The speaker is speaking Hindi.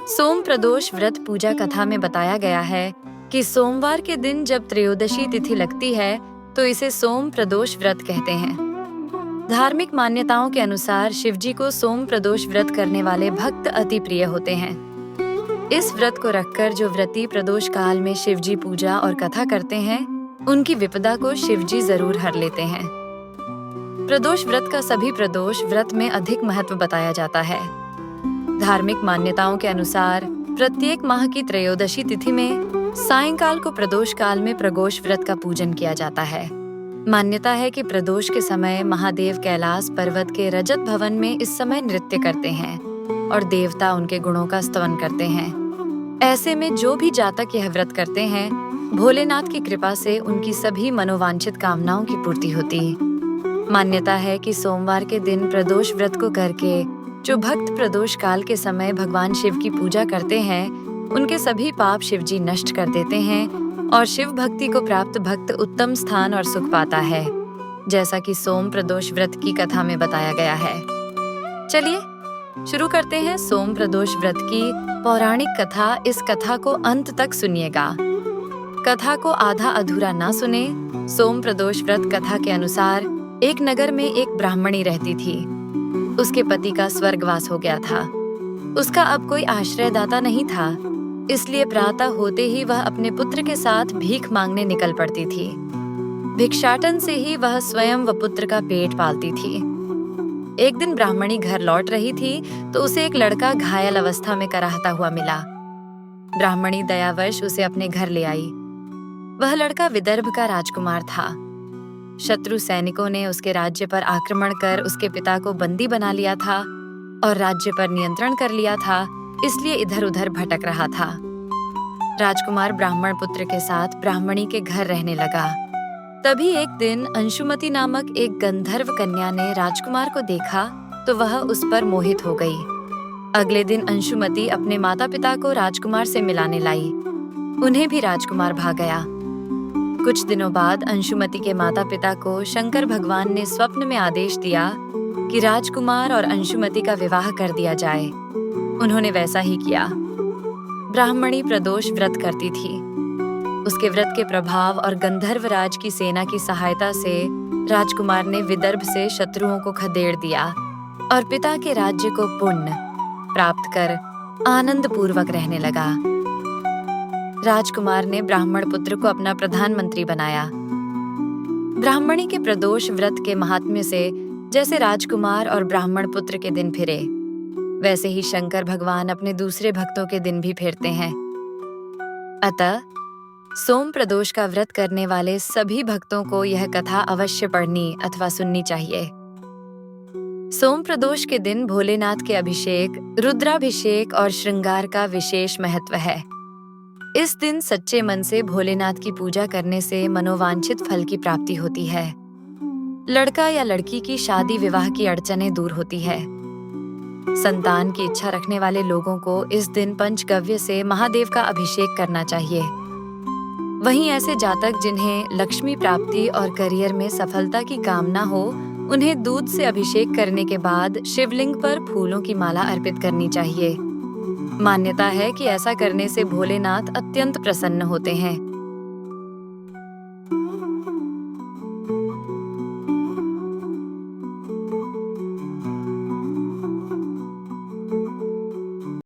सोम प्रदोष व्रत पूजा कथा में बताया गया है कि सोमवार के दिन जब त्रयोदशी तिथि लगती है तो इसे सोम प्रदोष व्रत कहते हैं। धार्मिक मान्यताओं के अनुसार शिवजी को सोम प्रदोष व्रत करने वाले भक्त अति प्रिय होते हैं। इस व्रत को रखकर जो व्रती प्रदोष काल में शिवजी पूजा और कथा करते हैं, उनकी विपदा को शिवजी जरूर हर लेते हैं। प्रदोष व्रत का सभी प्रदोष व्रत में अधिक महत्व बताया जाता है। धार्मिक मान्यताओं के अनुसार प्रत्येक माह की त्रयोदशी तिथि में सायंकाल को प्रदोष काल में प्रदोष व्रत का पूजन किया जाता है। मान्यता है कि प्रदोष के समय महादेव कैलाश पर्वत के रजत भवन में इस समय नृत्य करते हैं और देवता उनके गुणों का स्तवन करते हैं। ऐसे में जो भी जातक यह व्रत करते हैं, भोलेनाथ की कृपा से उनकी सभी मनोवांछित कामनाओं की पूर्ति होती। मान्यता है कि सोमवार के दिन प्रदोष व्रत को करके जो भक्त प्रदोष काल के समय भगवान शिव की पूजा करते हैं, उनके सभी पाप शिवजी नष्ट कर देते हैं और शिव भक्ति को प्राप्त भक्त उत्तम स्थान और सुख पाता है, जैसा कि सोम प्रदोष व्रत की कथा में बताया गया है। चलिए शुरू करते हैं सोम प्रदोष व्रत की पौराणिक कथा। इस कथा को अंत तक सुनिएगा। कथा को आधा अधूरा ना सुने। सोम प्रदोष व्रत कथा के अनुसार एक नगर में एक ब्राह्मणी रहती थी। उसके पति का स्वर्गवास हो गया था। उसका अब कोई आश्रयदाता नहीं था, इसलिए प्रातः होते ही वह अपने पुत्र के साथ भीख मांगने निकल पड़ती थी। भिक्षाटन से ही वह स्वयं व पुत्र का पेट पालती थी। एक दिन ब्राह्मणी घर लौट रही थी तो उसे एक लड़का घायल अवस्था में कराहता हुआ मिला। ब्राह्मणी दयावश उसे अपने घर ले आई। वह लड़का विदर्भ का राजकुमार था। शत्रु सैनिकों ने उसके राज्य पर आक्रमण कर उसके पिता को बंदी बना लिया था और राज्य पर नियंत्रण कर लिया था, इसलिए इधर उधर भटक रहा था। राजकुमार ब्राह्मण पुत्र के साथ ब्राह्मणी के घर रहने लगा। तभी एक दिन अंशुमति नामक एक गंधर्व कन्या ने राजकुमार को देखा तो वह उस पर मोहित हो गई। अगले दिन अंशुमति अपने माता पिता को राजकुमार से मिलाने लाई। उन्हें भी राजकुमार भा गया। कुछ दिनों बाद अंशुमति के माता पिता को शंकर भगवान ने स्वप्न में आदेश दिया कि राजकुमार और अंशुमति का विवाह कर दिया जाए। उन्होंने वैसा ही किया। ब्राह्मणी प्रदोष व्रत करती थी। उसके व्रत के प्रभाव और गंधर्वराज की सेना की सहायता से राजकुमार ने विदर्भ से शत्रुओं को खदेड़ दिया और पिता के राज्य को पुण्य प्राप्त कर आनंद पूर्वक रहने लगा। राजकुमार ने ब्राह्मण पुत्र को अपना प्रधानमंत्री बनाया। ब्राह्मणी के प्रदोष व्रत के महात्म्य से जैसे राजकुमार और ब्राह्मण पुत्र के दिन फिरे, वैसे ही शंकर भगवान अपने दूसरे भक्तों के दिन भी फेरते हैं। अतः सोम प्रदोष का व्रत करने वाले सभी भक्तों को यह कथा अवश्य पढ़नी अथवा सुननी चाहिए। सोम प्रदोष के दिन भोलेनाथ के अभिषेक, रुद्राभिषेक और श्रृंगार का विशेष महत्व है। इस दिन सच्चे मन से भोलेनाथ की पूजा करने से मनोवांछित फल की प्राप्ति होती है। लड़का या लड़की की शादी विवाह की अड़चनें दूर होती है। संतान की इच्छा रखने वाले लोगों को इस दिन पंचगव्य से महादेव का अभिषेक करना चाहिए। वहीं ऐसे जातक जिन्हें लक्ष्मी प्राप्ति और करियर में सफलता की कामना हो, उन्हें दूध से अभिषेक करने के बाद शिवलिंग पर फूलों की माला अर्पित करनी चाहिए। मान्यता है कि ऐसा करने से भोलेनाथ अत्यंत प्रसन्न होते हैं।